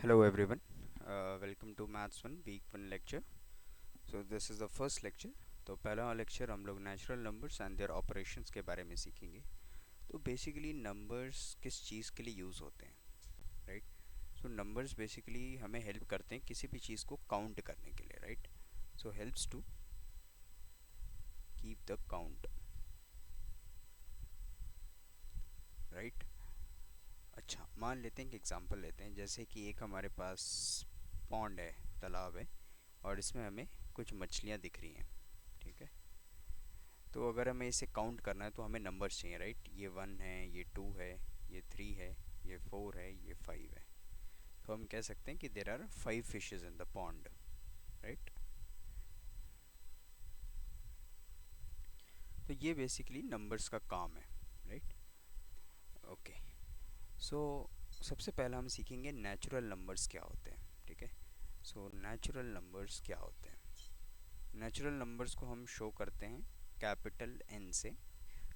Hello everyone, welcome to Maths 1 Week 1 lecture. So this is the first lecture. तो पहला lecture हम लोग natural numbers and their operations के बारे में सीखेंगे. तो बेसिकली नंबर्स किस चीज़ के लिए यूज़ होते हैं, राइट? सो नंबर्स बेसिकली हमें हेल्प करते हैं किसी भी चीज़ को काउंट करने के लिए, right? So helps to keep the count, right? अच्छा, मान लेते हैं कि एग्जांपल लेते हैं, जैसे कि एक हमारे पास पॉन्ड है, तालाब है, और इसमें हमें कुछ मछलियाँ दिख रही हैं, ठीक है? तो अगर हमें इसे काउंट करना है तो हमें नंबर्स चाहिए, राइट? ये 1 है, ये 2 है, ये 3 है, ये 4 है, ये 5 है. तो हम कह सकते हैं कि there are 5 fishes in the pond, right? तो ये बेसिकली नंबर्स का काम है, राइट? ओके. सो सबसे पहला हम सीखेंगे नेचुरल नंबर्स क्या होते हैं, ठीक है? सो नेचुरल नंबर्स क्या होते हैं? नेचुरल नंबर्स को हम शो करते हैं कैपिटल एन से.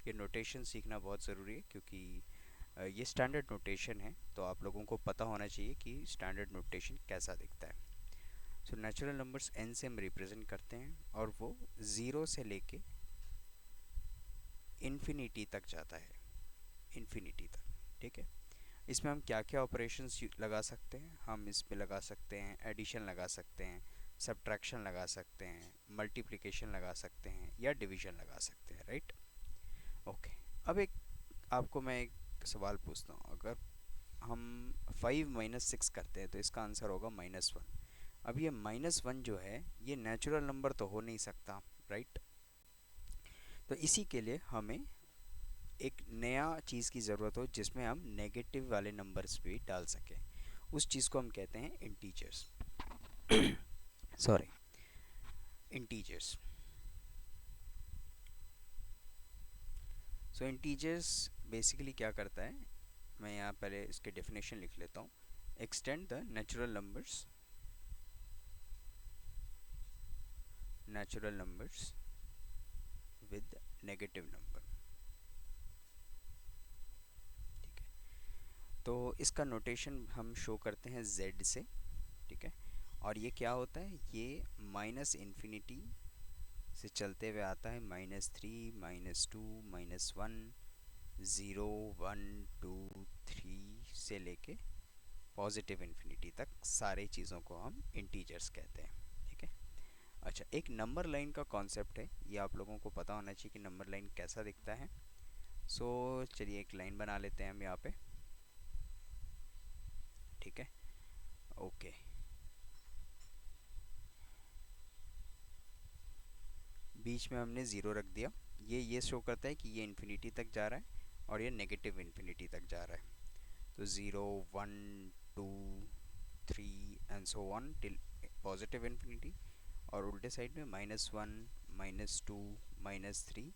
ये नोटेशन सीखना बहुत ज़रूरी है क्योंकि ये स्टैंडर्ड नोटेशन है, तो आप लोगों को पता होना चाहिए कि स्टैंडर्ड नोटेशन कैसा दिखता है. सो नेचुरल नंबर्स एन से हम रिप्रेजेंट करते हैं और वो ज़ीरो से लेके इन्फिनिटी तक जाता है, इन्फिनिटी तक, ठीक है? इसमें हम क्या क्या ऑपरेशंस लगा सकते हैं? हम इसमें लगा सकते हैं एडिशन, लगा सकते हैं सब्ट्रैक्शन, लगा सकते हैं मल्टीप्लिकेशन, लगा सकते हैं या डिवीजन लगा सकते हैं, राइट? ओके. अब एक आपको मैं एक सवाल पूछता हूँ. अगर हम 5 - 6 करते हैं तो इसका आंसर होगा -1. अब ये -1 जो है ये नेचुरल नंबर तो हो नहीं सकता, राइट? तो इसी के लिए हमें एक नया चीज़ की ज़रूरत हो जिसमें हम नेगेटिव वाले नंबर्स भी डाल सकें. उस चीज़ को हम कहते हैं integers. Sorry, integers. So integers basically क्या करता है, मैं यहाँ पहले इसके डेफिनेशन लिख लेता हूँ. Extend the natural numbers with negative number, ठीक है? तो इसका नोटेशन हम शो करते हैं z से, ठीक है? और ये क्या होता है, ये माइनस इन्फिनिटी से चलते हुए आता है -3, -2, -1, 0, 1, 2, 3 से लेके पॉजिटिव इन्फिनिटी तक सारे चीज़ों को हम इंटीजर्स कहते हैं, ठीक है? अच्छा, एक नंबर लाइन का कॉन्सेप्ट है, ये आप लोगों को पता होना चाहिए कि नंबर लाइन कैसा दिखता है. सो चलिए एक लाइन बना लेते हैं हम यहाँ पे, ठीक है? ओके. बीच में हमने ज़ीरो रख दिया. ये शो करता है कि ये इन्फिनिटी तक जा रहा है और ये नेगेटिव इन्फिनिटी तक जा रहा है. तो 0, 1, 2, 3 and so on till positive infinity. और उल्टे साइड में -1, -2, -3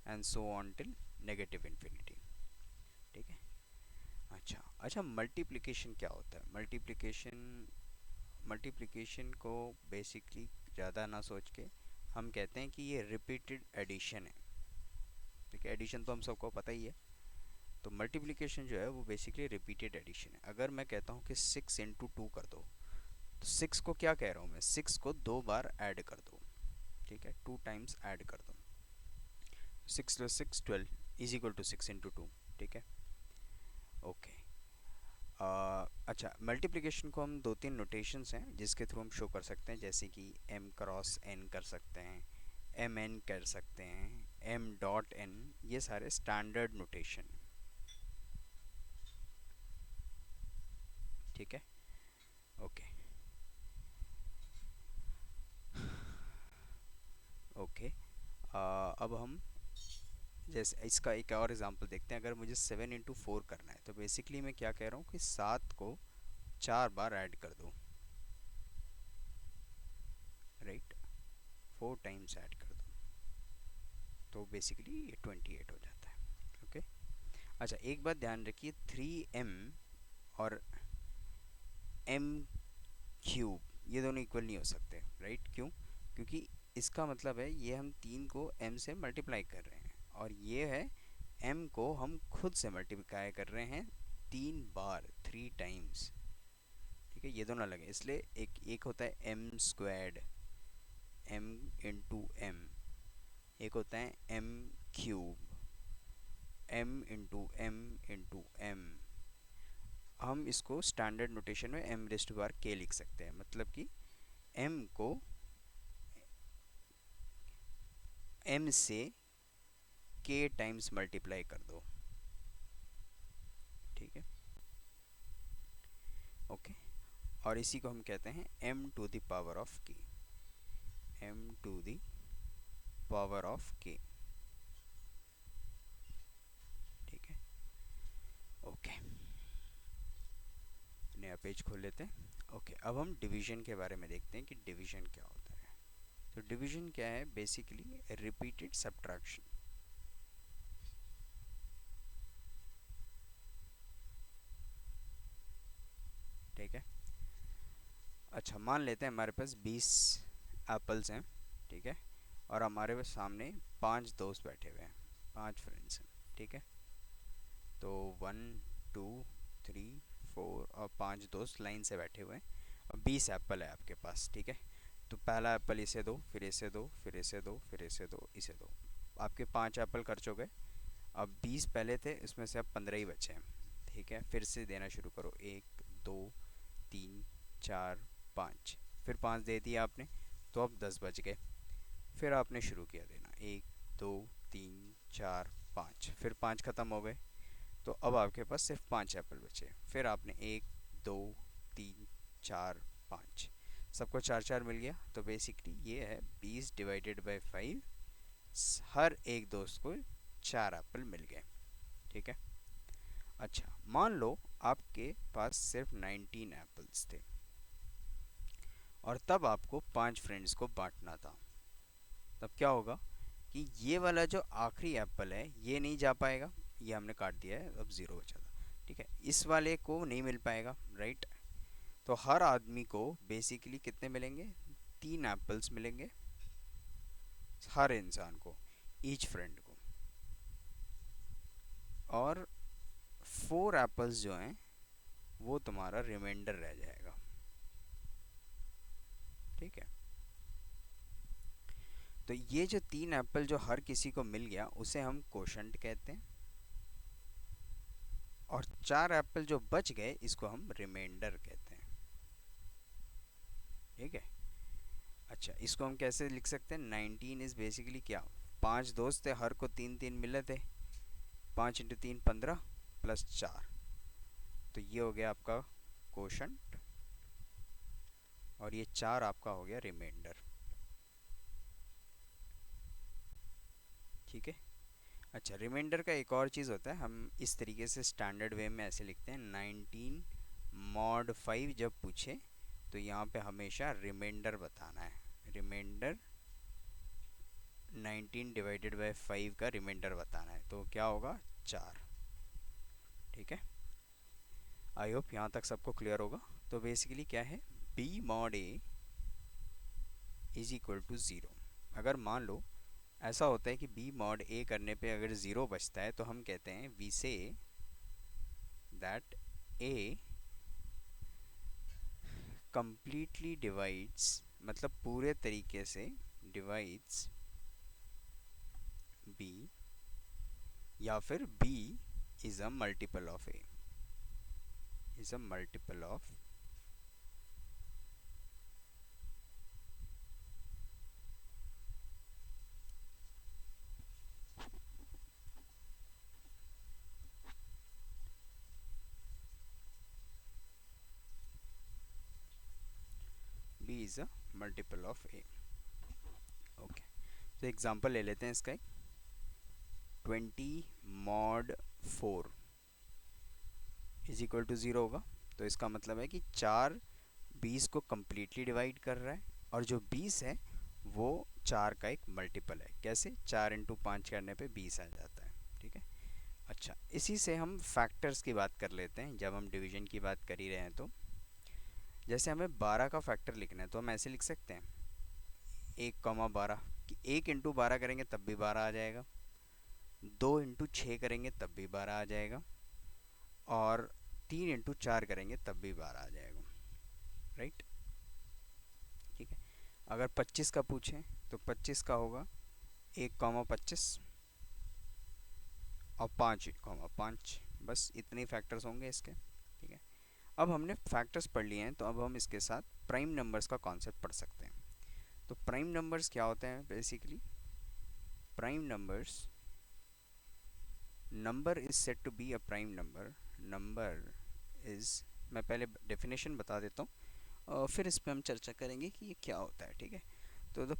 and so on till negative infinity, ठीक है? अच्छा अच्छा, मल्टीप्लिकेशन क्या होता है? मल्टीप्लिकेशन को बेसिकली ज़्यादा ना सोच के हम कहते हैं कि ये रिपीटेड एडिशन है, ठीक है? एडिशन तो हम सबको पता ही है. तो मल्टीप्लिकेशन जो है वो बेसिकली रिपीटेड एडिशन है. अगर मैं कहता हूँ कि 6 × 2 कर दो, तो 6 को क्या कह रहा हूँ मैं, 6 को 2 बार ऐड कर दो, ठीक है? 2 टाइम्स ऐड कर दो. 6 + 6 12 इज इक्वल टू 6 × 2, ठीक है? ओके. अच्छा, मल्टीप्लिकेशन को हम दो तीन नोटेशंस हैं जिसके थ्रू हम शो कर सकते हैं, जैसे कि m×n कर सकते हैं, mn कर सकते हैं, m.n. ये सारे स्टैंडर्ड नोटेशन, ठीक है? ओके. ओके. अब हम जैसे इसका एक और एग्जांपल देखते हैं. अगर मुझे 7 × 4 करना है तो बेसिकली मैं क्या कह रहा हूँ कि 7 को 4 बार ऐड कर दो, राइट? 4 टाइम्स ऐड कर दो, तो बेसिकली ये 28 हो जाता है, ओके? अच्छा, एक बात ध्यान रखिए, 3m और m³ ये दोनों इक्वल नहीं हो सकते, राइट? क्यों? क्योंकि इसका मतलब है ये हम 3 को m से मल्टीप्लाई कर रहे हैं और ये है m को हम खुद से मल्टीप्लाई कर रहे हैं 3 बार, 3 टाइम्स, ठीक है, ये दोनों अलग है, इसलिए एक एक होता है m squared, m into m, एक होता है m cube, m into m. हम इसको स्टैंडर्ड नोटेशन में एम रेज़ टू पावर के लिख सकते हैं, मतलब कि एम को एम से के टाइम्स मल्टीप्लाई कर दो, ठीक है, ओके। और इसी को हम कहते हैं M to the power of K, M to the power of K, ठीक है, ओके। नया पेज खोल लेते हैं, ओके। अब हम डिवीजन के बारे में देखते हैं कि डिवीजन क्या होता है। तो डिवीजन क्या है, बेसिकली रिपीटेड सब्ट्रैक्शन, ठीक है। अच्छा, मान लेते हैं हमारे पास 20 एप्पल्स हैं, ठीक है, और हमारे सामने 5 दोस्त बैठे हुए हैं, 5 फ्रेंड्स हैं, ठीक है। तो 1 2 3 4 और 5 दोस्त लाइन से बैठे हुए हैं, और 20 एप्पल है आपके पास, ठीक है। तो पहला एप्पल इसे दो, फिर इसे दो, फिर इसे दो, फिर इसे दो, इसे दो, आपके 5 एप्पल खर्च हो गए। अब 20 पहले थे, इसमें से अब 15 ही बचे हैं, ठीक है। फिर से देना शुरू करो, 1 2 3 4 5, फिर 5 दे दिया आपने, तो अब 10 बच गए। फिर आपने शुरू किया देना, 1 2 3 4 5, फिर 5 ख़त्म हो गए, तो अब आपके पास सिर्फ 5 एप्पल बचे। फिर आपने 1 2 3 4 5, सबको 4 4 मिल गया। तो बेसिकली ये है 20 डिवाइडेड बाई 5, हर एक दोस्त को 4 एप्पल मिल गए, ठीक है। अच्छा, मान लो आपके पास सिर्फ 19 एप्पल्स थे, और तब आपको 5 फ्रेंड्स को बांटना था। तब क्या होगा कि ये वाला जो आखिरी एप्पल है ये नहीं जा पाएगा, ये हमने काट दिया है, अब 0 बचा था, ठीक है। इस वाले को नहीं मिल पाएगा, राइट। तो हर आदमी को बेसिकली कितने मिलेंगे, 3 एप्पल्स मिलेंगे, हर इंसान को, ईच फ्रेंड को। और 4 एप्पल्स जो हैं वो तुम्हारा रिमाइंडर रह जाएगा, ठीक है। तो ये जो 3 एप्पल जो हर किसी को मिल गया उसे हम कोशंट कहते हैं, और 4 एप्पल जो बच गए इसको हम रिमाइंडर कहते हैं, ठीक है। अच्छा, इसको हम कैसे लिख सकते हैं, 19 इज़ बेसिकली क्या, 5 दोस्त थे, हर को 3 3 मिले थे, 5 इंटू 3 15 प्लस 4, तो ये हो गया आपका कोशंट, और ये 4 आपका हो गया रिमाइंडर, ठीक है। अच्छा, रिमाइंडर का एक और चीज़ होता है, हम इस तरीके से स्टैंडर्ड वे में ऐसे लिखते हैं, 19 मॉड 5 जब पूछे तो यहाँ पे हमेशा रिमाइंडर बताना है, रिमाइंडर 19 डिवाइडेड बाय 5 का रिमाइंडर बताना है, तो क्या होगा 4, ठीक है। आई होप यहाँ तक सबको क्लियर होगा। तो बेसिकली क्या है, b mod a is equal to 0। अगर मान लो ऐसा होता है कि बी मॉड ए करने पे अगर 0 बचता है, तो हम कहते हैं we say that A completely divides, मतलब पूरे तरीके से divides b, या फिर b is a multiple of a, is a multiple of b is a multiple of a, okay. तो एग्जांपल ले लेते हैं इसका, 20 मॉड 4 इज इक्वल टू 0 होगा। तो इसका मतलब है कि 4 20 को कम्प्लीटली डिवाइड कर रहा है, और जो 20 है वो 4 का एक मल्टीपल है। कैसे, 4 इंटू 5 करने पे 20 आ जाता है, ठीक है। अच्छा, इसी से हम फैक्टर्स की बात कर लेते हैं, जब हम डिवीजन की बात कर ही रहे हैं। तो जैसे हमें 12 का फैक्टर लिखना है, तो हम ऐसे लिख सकते हैं 1,12, कि 1 इंटू 12 करेंगे तब भी 12 आ जाएगा, 2 इंटू 6 करेंगे तब भी 12 आ जाएगा, और 3 इंटू 4 करेंगे तब भी 12 आ जाएगा, अगर 25 का पूछें तो 25 का होगा 1,25 और 5,5। बस इतने फैक्टर्स होंगे इसके। ठीक है, अब हमने फैक्टर्स पढ़ लिए हैं, तो अब हम इसके साथ प्राइम नंबर्स का कॉन्सेप्ट पढ़ सकते हैं। तो प्राइम नंबर्स क्या होते हैं basically? Prime numbers, number is said to be a prime number. Number is, मैं पहले डेफिनेशन बता देता हूँ और फिर इस पर हम चर्चा करेंगे कि ये क्या होता है। ठीक है, तो the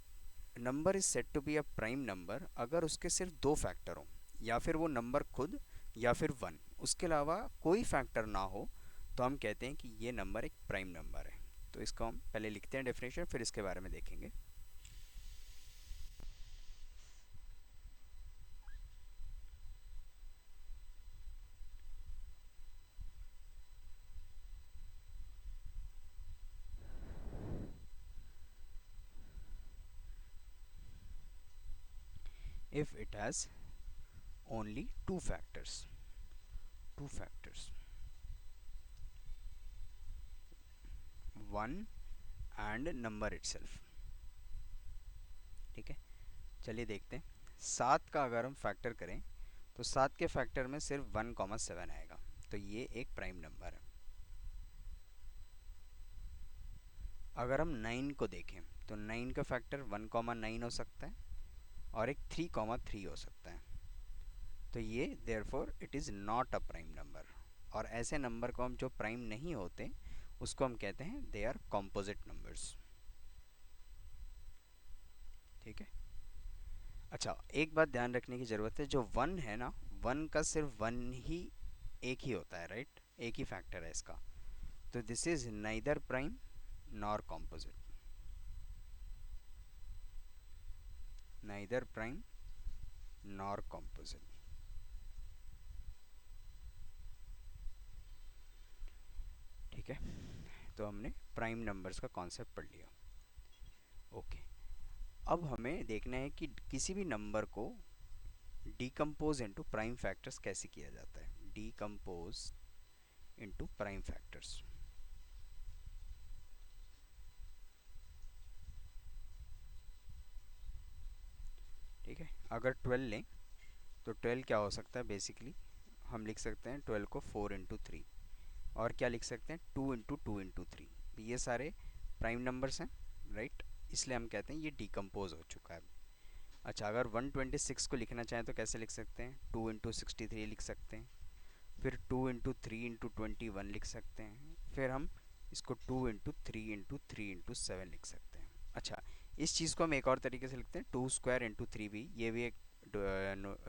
number is said to be a prime number अगर उसके सिर्फ दो फैक्टर हों, या फिर वो नंबर खुद, या फिर वन, उसके अलावा कोई फैक्टर ना हो, तो हम कहते हैं कि ये नंबर एक प्राइम नंबर है। तो इसको हम पहले लिखते हैं डेफिनेशन, फिर इसके बारे में देखेंगे। If it has only two factors, one and number itself। ठीक है, चलिए देखते हैं। 7 का अगर हम फैक्टर करें तो 7 के फैक्टर में सिर्फ 1,7 आएगा, तो ये एक प्राइम नंबर है। अगर हम 9 को देखें तो 9 का फैक्टर 1,9 हो सकता है और एक 3,3 हो सकता है, तो ये therefore it is not a prime number. और ऐसे नंबर को हम जो प्राइम नहीं होते उसको हम कहते हैं दे आर कॉम्पोजिट नंबर्स। ठीक है, अच्छा एक बात ध्यान रखने की ज़रूरत है, जो वन है ना, वन का सिर्फ वन ही, एक ही होता है, राइट? एक ही फैक्टर है इसका, तो this is neither prime nor composite, neither prime nor composite. ठीक है, तो हमने प्राइम नंबर्स का कॉन्सेप्ट पढ़ लिया। ओके, अब हमें देखना है कि किसी भी नंबर को डीकम्पोज इनटू प्राइम फैक्टर्स कैसे किया जाता है। Decompose into prime factors. ठीक है, अगर 12 लें तो 12 क्या हो सकता है बेसिकली? हम लिख सकते हैं 12 को 4 × 3, और क्या लिख सकते हैं 2 × 2 × 3। ये सारे प्राइम नंबर्स हैं, राइट? इसलिए हम कहते हैं ये डीकम्पोज हो चुका है। अच्छा, अगर 126 को लिखना चाहें तो कैसे लिख सकते हैं? 2 × 63 लिख सकते हैं, फिर 2 × 3 × 21 लिख सकते हैं, फिर हम इसको 2 × 3 × 3 × 7 लिख सकते हैं। अच्छा, इस चीज़ को हम एक और तरीके से लिखते हैं 2² × 3 भी, ये भी एक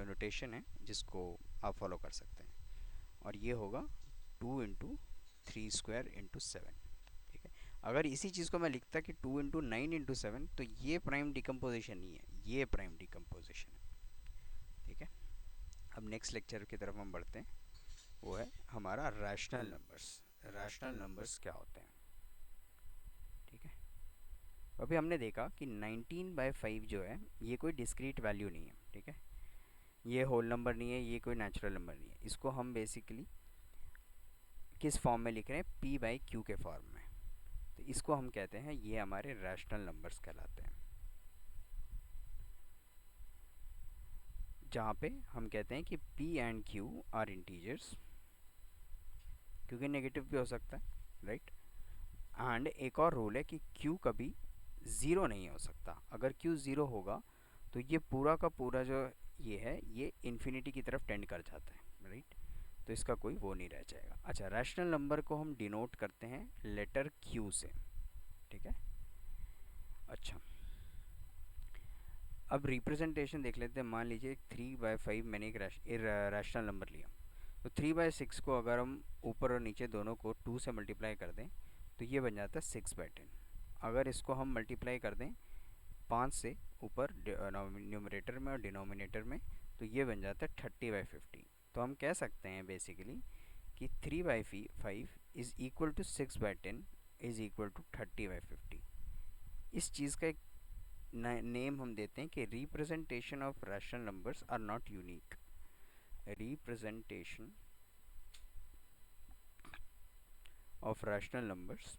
नोटेशन है जिसको आप फॉलो कर सकते हैं, और ये होगा 2 × 3² × 7। ठीक है, अगर इसी चीज़ को मैं लिखता कि 2 × 9 × 7, तो ये प्राइम डिकम्पोजिशन नहीं है, ये प्राइम डिकम्पोजिशन है। ठीक है, अब नेक्स्ट लेक्चर की तरफ हम बढ़ते हैं, वो है हमारा रैशनल नंबर्स। रैशनल नंबर्स क्या होते हैं? ठीक है, अभी हमने देखा कि 19/5 जो है ये कोई डिस्क्रीट वैल्यू नहीं है। ठीक है, ये होल नंबर नहीं है, ये कोई नेचुरल नंबर नहीं है। इसको हम बेसिकली किस फॉर्म में लिख रहे हैं? p/q के फॉर्म में। तो इसको हम कहते हैं, ये हमारे रैशनल नंबर्स कहलाते हैं, जहाँ पे हम कहते हैं कि p and q are integers, क्योंकि नेगेटिव भी हो सकता है, राइट? एंड एक और रूल है कि q कभी ज़ीरो नहीं हो सकता। अगर q ज़ीरो होगा तो ये पूरा का पूरा जो ये है, ये इन्फिनिटी की तरफ टेंड कर जाता है, राइट? तो इसका कोई वो नहीं रह जाएगा। अच्छा, रैशनल नंबर को हम डिनोट करते हैं लेटर q से। ठीक है, अच्छा अब रिप्रेजेंटेशन देख लेते हैं। मान लीजिए 3/5 मैंने एक रैशनल नंबर लिया, तो 3/6 को अगर हम ऊपर और नीचे दोनों को 2 से मल्टीप्लाई कर दें तो ये बन जाता है 6/10। अगर इसको हम मल्टीप्लाई कर दें 5 से ऊपर न्यूमरेटर में और डिनोमिनेटर में, तो ये बन जाता है 30/50। तो हम कह सकते हैं बेसिकली कि 3/5 is equal to 6/10 is equal to 30/50। इस चीज़ का एक नेम हम देते हैं कि representation of rational numbers are not unique. Representation of rational numbers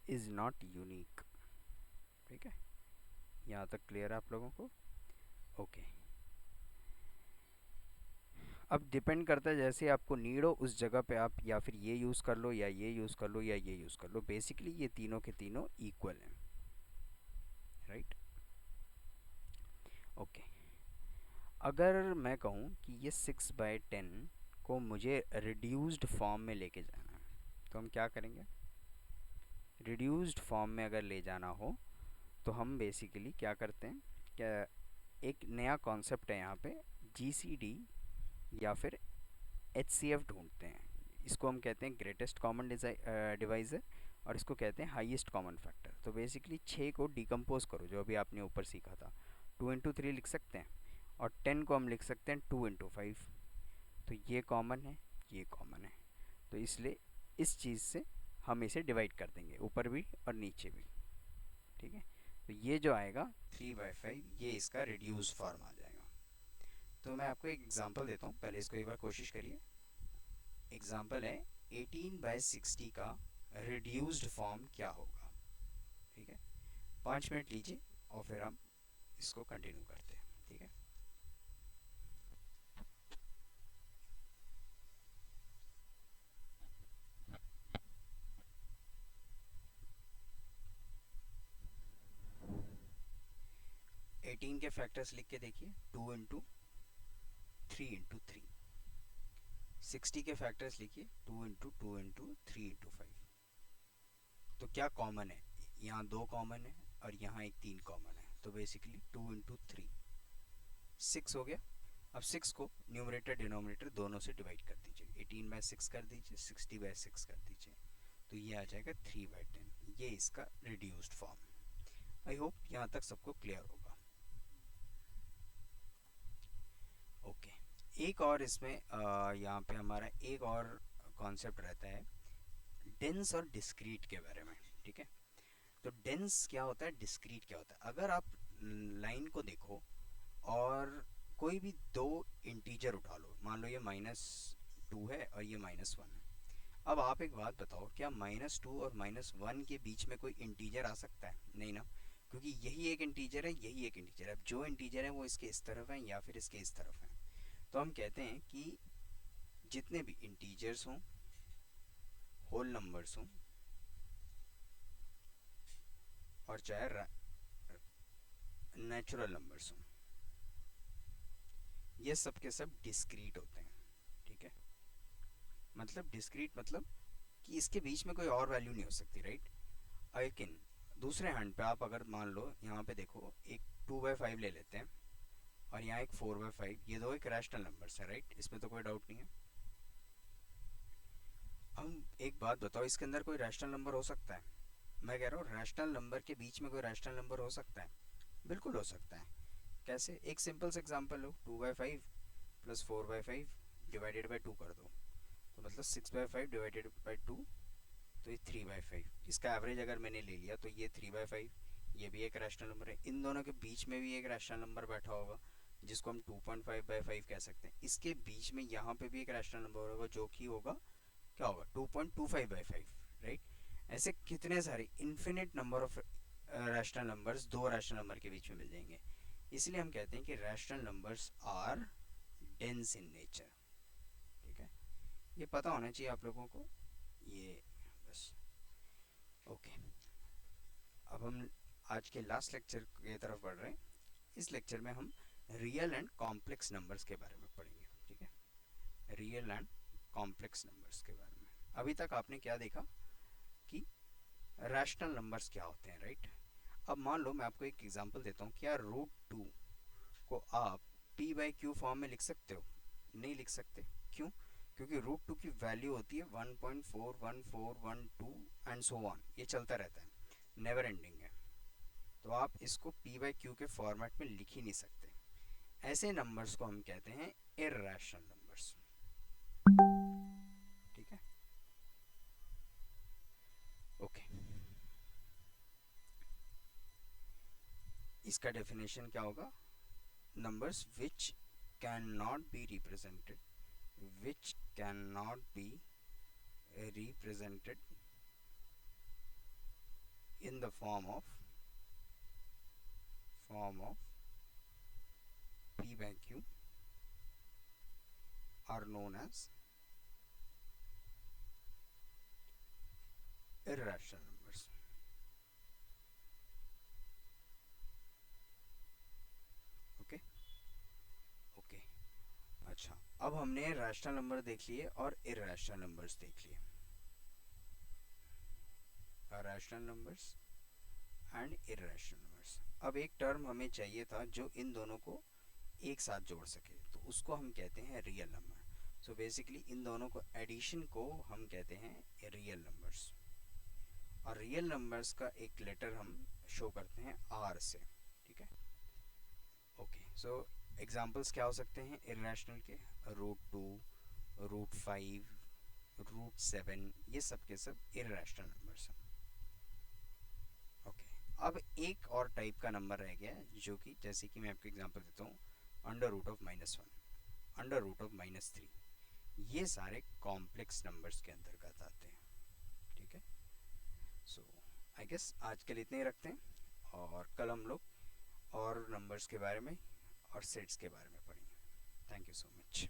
is not unique. ठीक है, यहाँ तक क्लियर है आप लोगों को? ओके। अब डिपेंड करता है जैसे आपको नीड हो उस जगह पे आप या फिर ये यूज़ कर लो या ये यूज़ कर लो या ये यूज़ कर लो। बेसिकली ये तीनों के तीनों इक्वल हैं, राइट? ओके। अगर मैं कहूँ कि ये 6/10 को मुझे रिड्यूस्ड फॉर्म में लेके जाना है, तो हम क्या करेंगे? रिड्यूस्ड फॉर्म में अगर ले जाना हो तो हम बेसिकली क्या करते हैं, क्या एक नया कॉन्सेप्ट है यहाँ पे, GCD या फिर HCF ढूंढते हैं। इसको हम कहते हैं ग्रेटेस्ट कॉमन डिवाइज़र और इसको कहते हैं हाईएस्ट कॉमन फैक्टर। तो बेसिकली 6 को डिकम्पोज करो, जो अभी आपने ऊपर सीखा था, 2 × 3 लिख सकते हैं और 10 को हम लिख सकते हैं 2 × 5। तो ये कॉमन है, ये कॉमन है, तो इसलिए इस चीज़ से हम इसे डिवाइड कर देंगे, ऊपर भी और नीचे भी। ठीक है, तो ये जो आएगा 3/5, ये इसका रिड्यूस फॉर्म आ जाएगा। तो मैं आपको एक एग्जांपल देता हूँ, पहले इसको एक बार कोशिश करिए। एग्जांपल है 18/60 का रिड्यूस्ड फॉर्म क्या होगा। ठीक है, 5 मिनट लीजिए और फिर हम इसको कंटिन्यू करते हैं। ठीक है, एटीन के फैक्टर्स लिख के देखिए, 2 × 3 × 3। 60 के फैक्टर्स लिखिए, 2 × 2 × 3 × 5। तो क्या कॉमन है? यहाँ 2 कॉमन है और यहाँ एक 3 कॉमन है, तो बेसिकली 2 × 3 6 हो गया। अब 6 को न्यूमरेटर डिनोमिनेटर दोनों से डिवाइड कर दीजिए, 18/6 कर दीजिए, 60/6 कर दीजिए, तो ये आ जाएगा 3/10। ये इसका रिड्यूस्ड फॉर्म। आई होप यहाँ तक सबको क्लियर होगा। ओके, एक और इसमें यहाँ पे हमारा एक और कॉन्सेप्ट रहता है डेंस और डिस्क्रीट के बारे में। ठीक है, तो डेंस क्या होता है, डिस्क्रीट क्या होता है? अगर आप लाइन को देखो और कोई भी दो इंटीजर उठा लो, मान लो ये -2 है और ये -1 है। अब आप एक बात बताओ, क्या -2 और -1 के बीच में कोई इंटीजर आ सकता है? नहीं ना, क्योंकि यही एक इंटीजर है, यही एक इंटीजर है। अब जो इंटीजर है वो इसके इस तरफ है या फिर इसके इस तरफ है। तो हम कहते हैं कि जितने भी इंटीजर्स हों, होल नंबर्स हों और चाहे नेचुरल नंबर्स हों, ये सब के सब डिस्क्रीट होते हैं। ठीक है, मतलब डिस्क्रीट मतलब कि इसके बीच में कोई और वैल्यू नहीं हो सकती, राइट? लेकिन दूसरे हैंड पे आप अगर मान लो यहाँ पे देखो, एक 2/5 ले लेते हैं और यहाँ एक 4/5, ये दो एक रैशनल नंबर्स है, राइट? इसमें तो कोई डाउट नहीं है। हम एक बात बताओ, इसके अंदर कोई रैशनल नंबर हो सकता है? मैं कह रहा हूँ रैशनल नंबर के बीच में कोई रैशनल नंबर हो सकता है? बिल्कुल हो सकता है। कैसे? एक सिंपल सा example low, 2/5 plus 4/5 divided by 2 कर दो, तो मतलब 6/5 डिवाइडेड बाई 2, तो ये 3/5। इसका एवरेज अगर मैंने ले लिया तो ये 3/5, ये भी एक रैशनल नंबर है। इन दोनों के बीच में भी एक रैशनल नंबर बैठा होगा जिसको हम 2.5/5 कह सकते हैं। इसके बीच में यहाँ पे भी एक रैशनल नंबर होगा जो कि होगा, क्या होगा, 2.25/5, राइट? ऐसे कितने सारे infinite number of rational numbers दो रैशनल नंबर के बीच में मिल जाएंगे। इसलिए हम कहते हैं कि rational numbers are dense in nature. ठीक है, ये पता होना चाहिए आप लोगों को, ये बस। ओके, अब हम आज के लास्ट लेक्चर की तरफ बढ़ रहे हैं। इस लेक्चर में हम रियल एंड कॉम्प्लेक्स नंबर्स के बारे में पढ़ेंगे। ठीक है, रियल एंड कॉम्प्लेक्स नंबर्स के बारे में। अभी तक आपने क्या देखा कि रैशनल नंबर्स क्या होते हैं, राइट? अब मान लो मैं आपको एक एग्जांपल देता हूँ, क्या √2 को आप p/q फॉर्म में लिख सकते हो? नहीं लिख सकते। क्यों? क्योंकि √2 की वैल्यू होती है 1.41412 एंड सो ऑन, ये चलता रहता है, नेवर एंडिंग है। तो आप इसको p/q के फॉर्मेट में लिख ही नहीं सकते। ऐसे नंबर्स को हम कहते हैं इर्रेशनल नंबर्स। ठीक है, ओके। इसका डेफिनेशन क्या होगा? numbers cannot be represented which cannot be represented in the form of p by q are known as irrational numbers. Okay okay. अच्छा, अब हमने रैशनल नंबर देख लिए और इरैशनल नंबर्स देख लिए। Rational numbers and irrational numbers. अब एक टर्म हमें चाहिए था जो इन दोनों को एक साथ जोड़ सके, तो उसको हम कहते हैं रियल नंबर। सो बेसिकली इन दोनों को एडिशन को हम कहते हैं रियल नंबर्स। और रियल नंबर्स का एक लेटर हम शो करते हैं आर से, ठीक है। ओके, सो एग्जांपल्स क्या हो सकते हैं इररेशनल के? √2, √5, √7, ये सब के सब इररेशनल नंबर्स हैं। ओके, अब एक और टाइप का नंबर रह गया जो कि जैसे कि मैं आपको एग्जांपल देता हूँ, √(-1), √(-3), ये सारे कॉम्प्लेक्स नंबर्स के अंतर्गत आते हैं, ठीक है। सो आई गेस आज के लिए इतने ही रखते हैं, और कल हम लोग और नंबर्स के बारे में और सेट्स के बारे में पढ़ेंगे। Thank you so much.